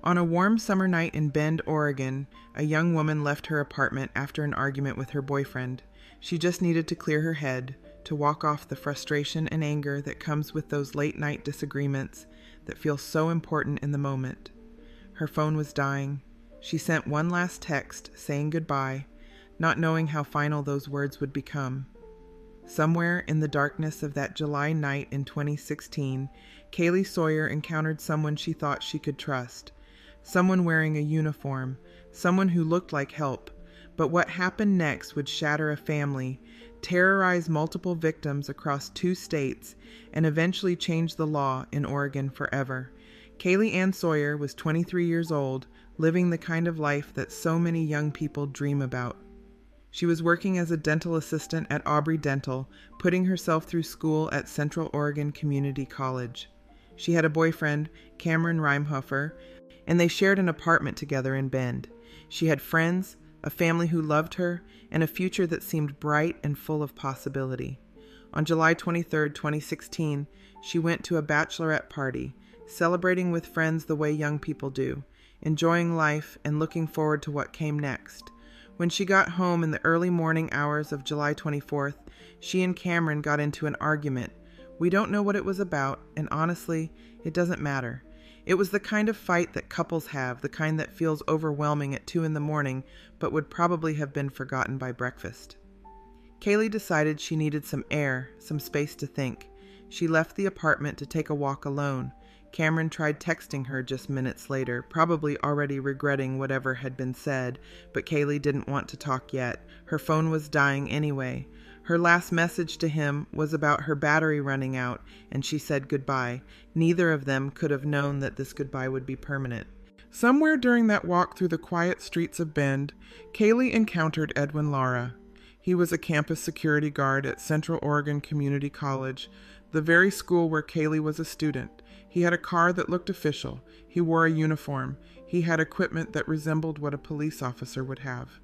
On a warm summer night in Bend, Oregon, a young woman left her apartment after an argument with her boyfriend. She just needed to clear her head, to walk off the frustration and anger that comes with those late-night disagreements that feel so important in the moment. Her phone was dying. She sent one last text saying goodbye, not knowing how final those words would become. Somewhere in the darkness of that July night in 2016, Kaylee Sawyer encountered someone she thought she could trust. Someone wearing a uniform, someone who looked like help. But what happened next would shatter a family, terrorize multiple victims across 2 states, and eventually change the law in Oregon forever. Kaylee Ann Sawyer was 23 years old, living the kind of life that so many young people dream about. She was working as a dental assistant at Aubrey Dental, putting herself through school at Central Oregon Community College. She had a boyfriend, Cameron Reimhofer, and they shared an apartment together in Bend. She had friends, a family who loved her, and a future that seemed bright and full of possibility. On July 23, 2016, she went to a bachelorette party, celebrating with friends the way young people do, enjoying life and looking forward to what came next. When she got home in the early morning hours of July 24th, she and Cameron got into an argument. We don't know what it was about, and honestly, it doesn't matter. It was the kind of fight that couples have, the kind that feels overwhelming at 2 a.m, but would probably have been forgotten by breakfast. Kaylee decided she needed some air, some space to think. She left the apartment to take a walk alone. Cameron tried texting her just minutes later, probably already regretting whatever had been said, but Kaylee didn't want to talk yet. Her phone was dying anyway. Her last message to him was about her battery running out, and she said goodbye. Neither of them could have known that this goodbye would be permanent. Somewhere during that walk through the quiet streets of Bend, Kaylee encountered Edwin Lara. He was a campus security guard at Central Oregon Community College, the very school where Kaylee was a student. He had a car that looked official. He wore a uniform. He had equipment that resembled what a police officer would have.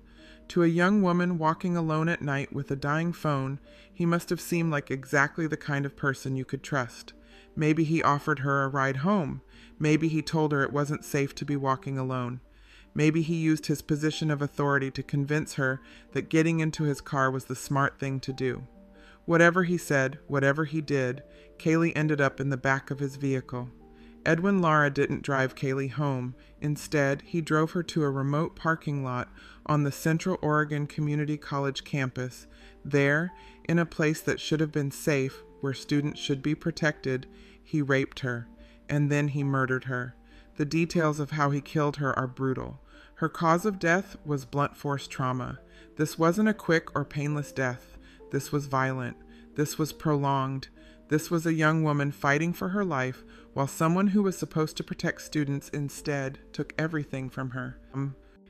To a young woman walking alone at night with a dying phone, he must have seemed like exactly the kind of person you could trust. Maybe he offered her a ride home. Maybe he told her it wasn't safe to be walking alone. Maybe he used his position of authority to convince her that getting into his car was the smart thing to do. Whatever he said, whatever he did, Kaylee ended up in the back of his vehicle. Edwin Lara didn't drive Kaylee home. Instead, he drove her to a remote parking lot on the Central Oregon Community College campus. There, in a place that should have been safe, where students should be protected, he raped her, and then he murdered her. The details of how he killed her are brutal. Her cause of death was blunt force trauma. This wasn't a quick or painless death. This was violent. This was prolonged. This was a young woman fighting for her life while someone who was supposed to protect students instead took everything from her.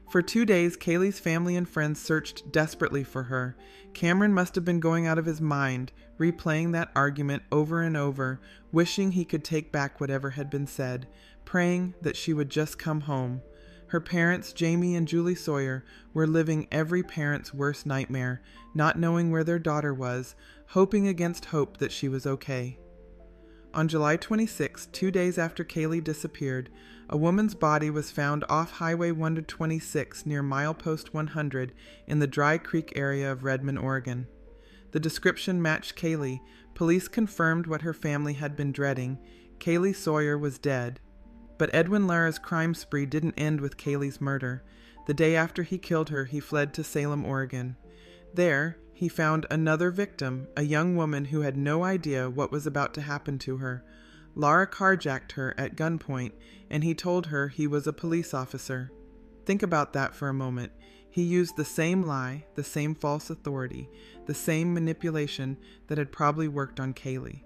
For 2 days, Kaylee's family and friends searched desperately for her. Cameron must have been going out of his mind, replaying that argument over and over, wishing he could take back whatever had been said, praying that she would just come home. Her parents, Jamie and Julie Sawyer, were living every parent's worst nightmare, not knowing where their daughter was, hoping against hope that she was okay. On July 26, 2 days after Kaylee disappeared, a woman's body was found off Highway 126 near Milepost 100 in the Dry Creek area of Redmond, Oregon. The description matched Kaylee. Police confirmed what her family had been dreading. Kaylee Sawyer was dead. But Edwin Lara's crime spree didn't end with Kaylee's murder. The day after he killed her, he fled to Salem, Oregon. There, he found another victim, a young woman who had no idea what was about to happen to her. Lara carjacked her at gunpoint, and he told her he was a police officer. Think about that for a moment. He used the same lie, the same false authority, the same manipulation that had probably worked on Kaylee.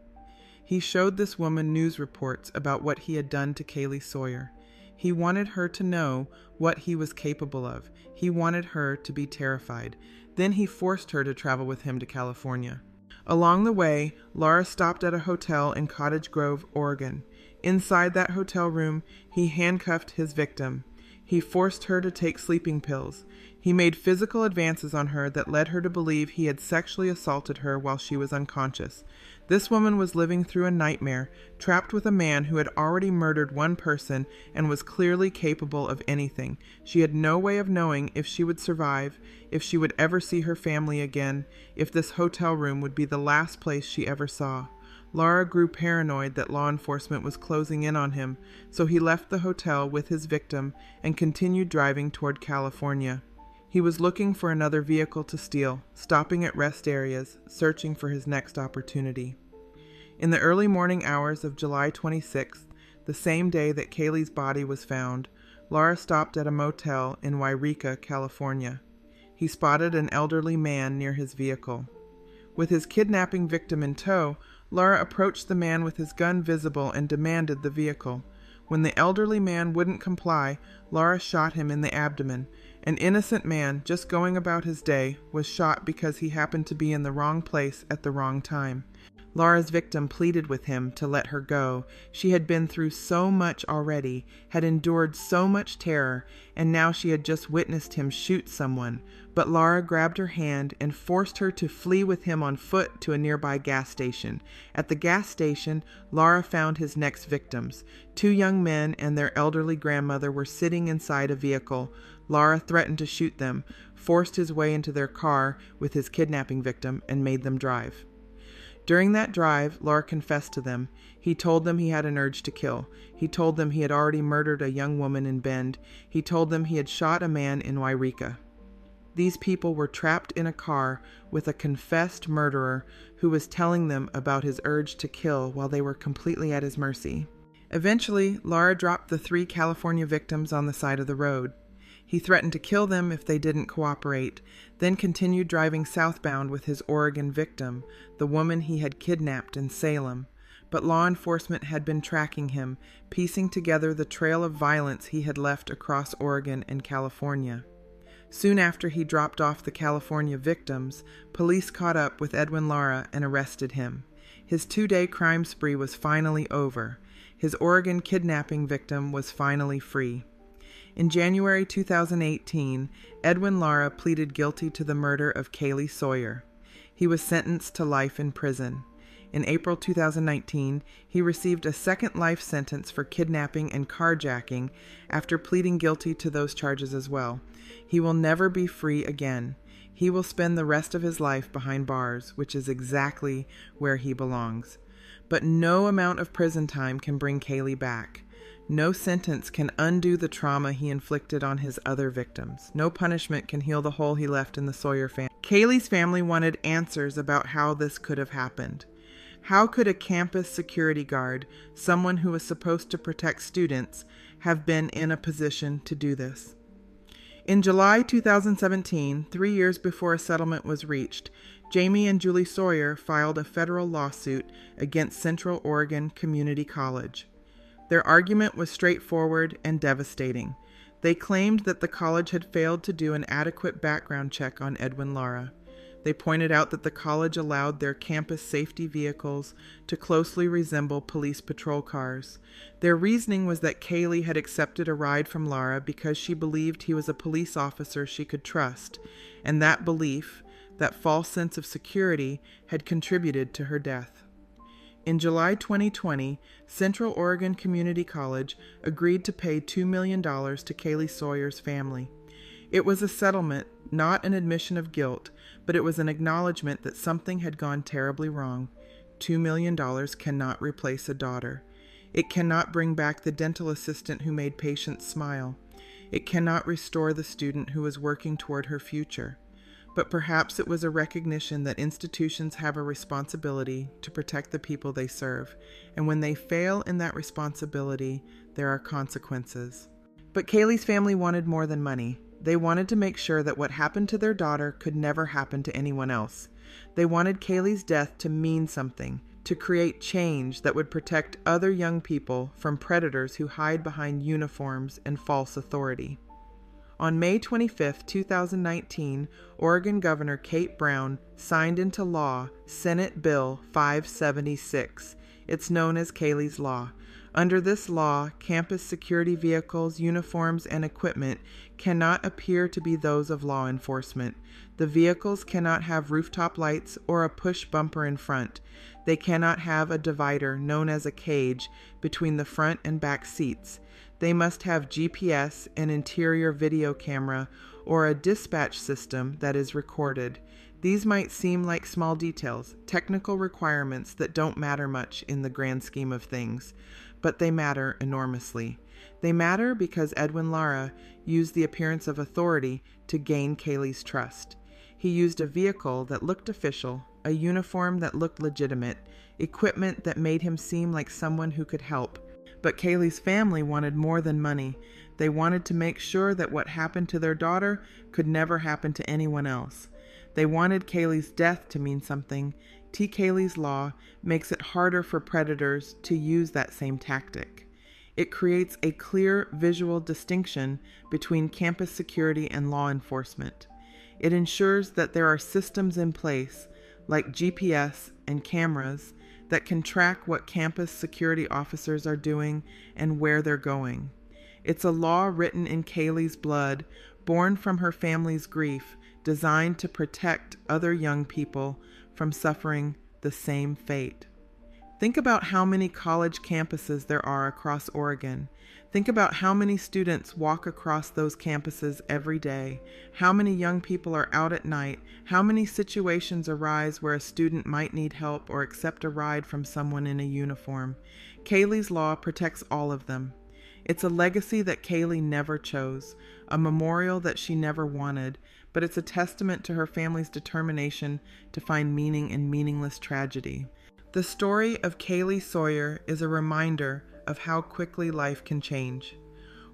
He showed this woman news reports about what he had done to Kaylee Sawyer. He wanted her to know what he was capable of. He wanted her to be terrified. Then he forced her to travel with him to California. Along the way, Lara stopped at a hotel in Cottage Grove, Oregon. Inside that hotel room, he handcuffed his victim. He forced her to take sleeping pills. He made physical advances on her that led her to believe he had sexually assaulted her while she was unconscious. This woman was living through a nightmare, trapped with a man who had already murdered one person and was clearly capable of anything. She had no way of knowing if she would survive, if she would ever see her family again, if this hotel room would be the last place she ever saw. Laura grew paranoid that law enforcement was closing in on him, so he left the hotel with his victim and continued driving toward California. He was looking for another vehicle to steal, stopping at rest areas, searching for his next opportunity. In the early morning hours of July 26th, the same day that Kaylee's body was found, Laura stopped at a motel in Yreka, California. He spotted an elderly man near his vehicle. With his kidnapping victim in tow, Laura approached the man with his gun visible and demanded the vehicle. When the elderly man wouldn't comply, Laura shot him in the abdomen. An innocent man, just going about his day, was shot because he happened to be in the wrong place at the wrong time. Laura's victim pleaded with him to let her go. She had been through so much already, had endured so much terror, and now she had just witnessed him shoot someone. But Laura grabbed her hand and forced her to flee with him on foot to a nearby gas station. At the gas station, Laura found his next victims. 2 young men and their elderly grandmother were sitting inside a vehicle. Laura threatened to shoot them, forced his way into their car with his kidnapping victim, and made them drive. During that drive, Laura confessed to them. He told them he had an urge to kill. He told them he had already murdered a young woman in Bend. He told them he had shot a man in Yreka. These people were trapped in a car with a confessed murderer who was telling them about his urge to kill while they were completely at his mercy. Eventually, Laura dropped the 3 California victims on the side of the road. He threatened to kill them if they didn't cooperate, then continued driving southbound with his Oregon victim, the woman he had kidnapped in Salem. But law enforcement had been tracking him, piecing together the trail of violence he had left across Oregon and California. Soon after he dropped off the California victims, police caught up with Edwin Lara and arrested him. His 2-day crime spree was finally over. His Oregon kidnapping victim was finally free. In January 2018, Edwin Lara pleaded guilty to the murder of Kaylee Sawyer. He was sentenced to life in prison. In April 2019, he received a second life sentence for kidnapping and carjacking after pleading guilty to those charges as well. He will never be free again. He will spend the rest of his life behind bars, which is exactly where he belongs. But no amount of prison time can bring Kaylee back. No sentence can undo the trauma he inflicted on his other victims. No punishment can heal the hole he left in the Sawyer family. Kaylee's family wanted answers about how this could have happened. How could a campus security guard, someone who was supposed to protect students, have been in a position to do this? In July 2017, 3 years before a settlement was reached, Jamie and Julie Sawyer filed a federal lawsuit against Central Oregon Community College. Their argument was straightforward and devastating. They claimed that the college had failed to do an adequate background check on Edwin Lara. They pointed out that the college allowed their campus safety vehicles to closely resemble police patrol cars. Their reasoning was that Kaylee had accepted a ride from Lara because she believed he was a police officer she could trust, and that belief, that false sense of security, had contributed to her death. In July 2020, Central Oregon Community College agreed to pay $2 million to Kaylee Sawyer's family. It was a settlement, not an admission of guilt, but it was an acknowledgement that something had gone terribly wrong. $2 million cannot replace a daughter. It cannot bring back the dental assistant who made patients smile. It cannot restore the student who was working toward her future. But perhaps it was a recognition that institutions have a responsibility to protect the people they serve, and when they fail in that responsibility, there are consequences. But Kaylee's family wanted more than money. They wanted to make sure that what happened to their daughter could never happen to anyone else. They wanted Kaylee's death to mean something, to create change that would protect other young people from predators who hide behind uniforms and false authority. On May 25, 2019, Oregon Governor Kate Brown signed into law Senate Bill 576. It's known as Kaylee's Law, Under this law, campus security vehicles, uniforms, and equipment cannot appear to be those of law enforcement. The vehicles cannot have rooftop lights or a push bumper in front. They cannot have a divider, known as a cage, between the front and back seats. They must have GPS, an interior video camera, or a dispatch system that is recorded. These might seem like small details, technical requirements that don't matter much in the grand scheme of things, but they matter enormously. They matter because Edwin Lara used the appearance of authority to gain Kaylee's trust. He used a vehicle that looked official, a uniform that looked legitimate, equipment that made him seem like someone who could help. But Kaylee's family wanted more than money. They wanted to make sure that what happened to their daughter could never happen to anyone else. They wanted Kaylee's death to mean something. T. Kaylee's law makes it harder for predators to use that same tactic. It creates a clear visual distinction between campus security and law enforcement. It ensures that there are systems in place, like GPS and cameras, that can track what campus security officers are doing and where they're going. It's a law written in Kaylee's blood, born from her family's grief, designed to protect other young people from suffering the same fate. Think about how many college campuses there are across Oregon. Think about how many students walk across those campuses every day, how many young people are out at night, how many situations arise where a student might need help or accept a ride from someone in a uniform. Kaylee's law protects all of them. It's a legacy that Kaylee never chose, a memorial that she never wanted, but it's a testament to her family's determination to find meaning in meaningless tragedy. The story of Kaylee Sawyer is a reminder of how quickly life can change.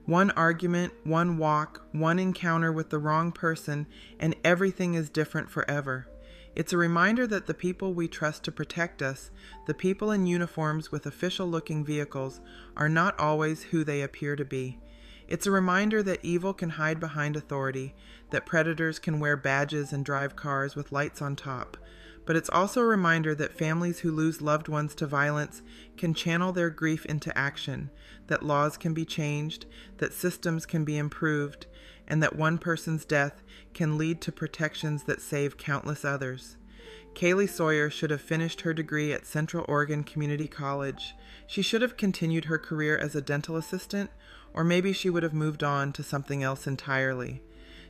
One argument, one walk, one encounter with the wrong person, and everything is different forever. It's a reminder that the people we trust to protect us, the people in uniforms with official-looking vehicles, are not always who they appear to be. It's a reminder that evil can hide behind authority, that predators can wear badges and drive cars with lights on top. But it's also a reminder that families who lose loved ones to violence can channel their grief into action, that laws can be changed, that systems can be improved, and that one person's death can lead to protections that save countless others. Kaylee Sawyer should have finished her degree at Central Oregon Community College. She should have continued her career as a dental assistant, or maybe she would have moved on to something else entirely.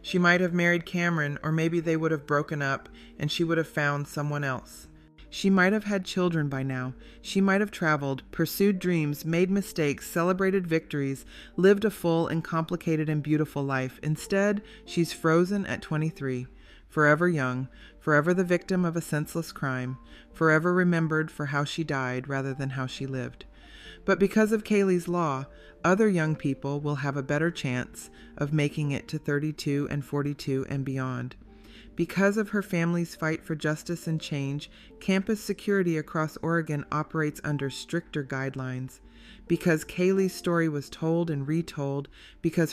She might have married Cameron, or maybe they would have broken up and she would have found someone else. She might have had children by now. She might have traveled, pursued dreams, made mistakes, celebrated victories, lived a full and complicated and beautiful life. Instead, she's frozen at 23, forever young, forever the victim of a senseless crime, forever remembered for how she died rather than how she lived. But because of Kaylee's law, other young people will have a better chance of making it to 32 and 42 and beyond. Because of her family's fight for justice and change, campus security across Oregon operates under stricter guidelines. Because Kaylee's story was told and retold, because